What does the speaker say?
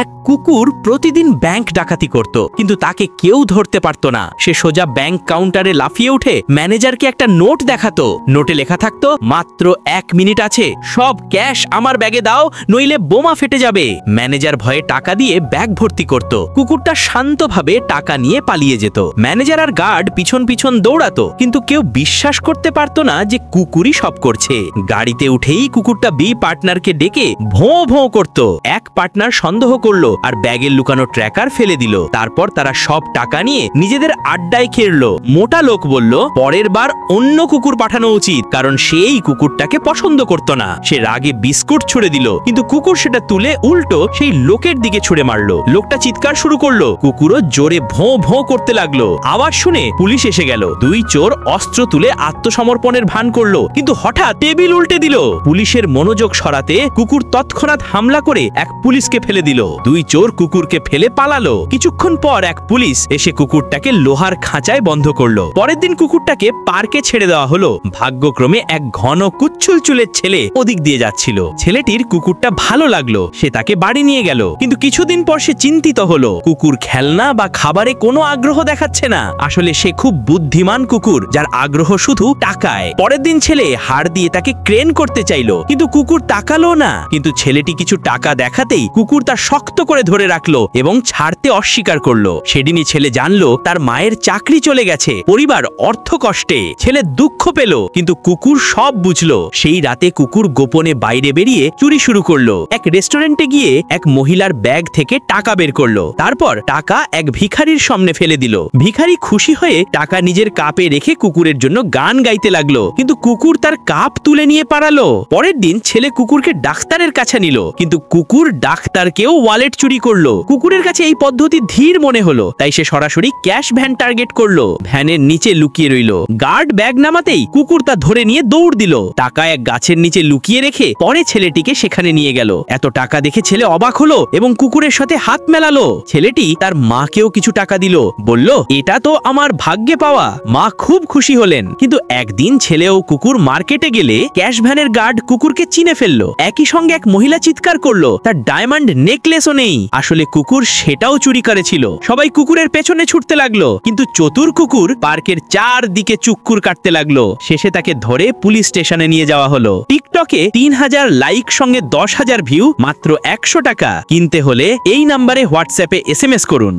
এক কুকুর প্রতিদিন ব্যাংক ডাকাতি করত, কিন্তু তাকে কেউ ধরতে পারত না। সে সোজা ব্যাংক কাউন্টারে লাফিয়ে উঠে ম্যানেজারকে একটা নোট দেখাতো। নোটে লেখা থাকতো, মাত্র 1 মিনিট আছে, সব ক্যাশ আমার ব্যাগে দাও, নইলে বোমা ফেটে যাবে। ম্যানেজার ভয়ে টাকা দিয়ে ব্যাগ ভর্তি করত। কুকুরটা শান্তভাবে টাকা নিয়ে পালিয়ে যেত। ম্যানেজার আর গার্ড পিছন পিছন দৌড়াতো, কিন্তু কেউ বিশ্বাস করতে পারতো না যে কুকুরই সব করছে। গাড়িতে উঠেই কুকুরটা বি পার্টনারকে ডেকে ভোঁ ভোঁ করত। এক পার্টনার সন্দেহ করলো আর ব্যাগের লুকানো ট্র্যাকার ফেলে দিল। তারপর তারা সব টাকা নিয়ে নিজেদের আড্ডায় খেললো। মোটা লোক বলল, পরের বার অন্য কুকুর পাঠানো উচিত, কারণ সেই কুকুরটাকে পছন্দ করত না। সে রাগে বিস্কুট ছুড়ে দিল, কিন্তু কুকুর সেটা তুলে উল্টো সেই লোকের দিকে ছুড়ে মারলো। লোকটা চিৎকার শুরু করলো, কুকুরও জোরে ভোঁ ভোঁ করতে লাগলো। আওয়াজ শুনে পুলিশ এসে গেল। দুই চোর অস্ত্র তুলে আত্মসমর্পণের ভান করলো, কিন্তু হঠাৎ টেবিল উল্টে দিল। পুলিশের মনোযোগ সরাতে কুকুর তৎক্ষণাৎ হামলা করে এক পুলিশকে ফেলে দিল। দুই চোর কুকুরকে ফেলে পালালো। কিছুক্ষণ পর এক পুলিশ এসে কুকুরটাকে লোহার খাঁচায় বন্ধ করলো। পরের দিন কুকুরটাকে পার্কে ছেড়ে দেওয়া হলো। ভাগ্যক্রমে এক ঘন কুচ্ছুল চুলের ছেলে ওদিক দিয়ে যাচ্ছিল। ছেলেটির কুকুরটা ভালো লাগলো, সে তাকে বাড়ি নিয়ে গেল। কিন্তু কিছুদিন পর সে চিন্তিত হলো, কুকুর খেলনা বা খাবারে কোনো আগ্রহ দেখাচ্ছে না। আসলে সে খুব বুদ্ধিমান কুকুর, যার আগ্রহ শুধু টাকায়। পরের দিন ছেলে হাড় দিয়ে তাকে ক্রেন করতে চাইলো, কিন্তু কুকুর তাকালো না। কিন্তু ছেলেটি কিছু টাকা দেখাতেই কুকুর তা শক্ত করে ধরে রাখলো এবং ছাড়তে অস্বীকার করলো। সেদিনই ছেলে জানলো তার মায়ের চাকরি চলে গেছে, পরিবার অর্থ কষ্টে। ছেলে দুঃখ পেল, কিন্তু কুকুর সব বুঝলো। সেই রাতে কুকুর গোপনে বাইরে বেরিয়ে চুরি শুরু করলো। এক রেস্টুরেন্টে গিয়ে এক মহিলার ব্যাগ থেকে টাকা বের করলো। তারপর টাকা এক ভিখারির সামনে ফেলে দিল। ভিখারি খুশি হয়ে টাকা নিজের কাপে রেখে কুকুরের জন্য গান গাইতে লাগলো, কিন্তু কুকুর তার কাপ তুলে নিয়ে পালালো। পরের দিন ছেলে কুকুরকে ডাক্তারের কাছে নিল, কিন্তু কুকুর ডাক্তারকেও ওয়ালেট চুরি করলো। কুকুরের কাছে এই পদ্ধতি ধীর মনে হলো, তাই সে সরাসরি ক্যাশ ভ্যান টার্গেট করলো। ভ্যানের নিচে লুকিয়ে রইল। গার্ড ব্যাগ নামাতেই কুকুর তা ধরে নিয়ে দৌড় দিল। টাকা এক গাছের নিচে লুকিয়ে রেখে পরে ছেলেটিকে সেখানে নিয়ে গেল। এত টাকা দেখে ছেলে অবাক হলো এবং কুকুরের সাথে হাত মেলালো। ছেলেটি তার মাকেও কিছু টাকা দিল, বলল, এটা তো আমার ভাগ্যে পাওয়া। মা খুব খুশি হলেন। কিন্তু একদিন ছেলে ও কুকুর মার্কেটে গেলে ক্যাশ ভ্যানের গার্ড কুকুরকে চিনে ফেললো। একই সঙ্গে এক মহিলা চিৎকার করলো, তার ডায়মন্ড নেকলেসও নেই। আসলে কুকুর সেটাও চুরি করেছিল। সবাই কুকুরের পেছনে ছুটতে লাগলো, কিন্তু চতুর কুকুর পার্কের চারদিকে চুক্কুর কাটতে লাগলো। শেষে তাকে ধরে পুলিশ স্টেশনে নিয়ে যাওয়া হলো। টিকটকে 3000 লাইক সঙ্গে 10,000 ভিউ, মাত্র 100 টাকা। কিনতে হলে এই নাম্বারে হোয়াটসঅ্যাপে SMS করুন।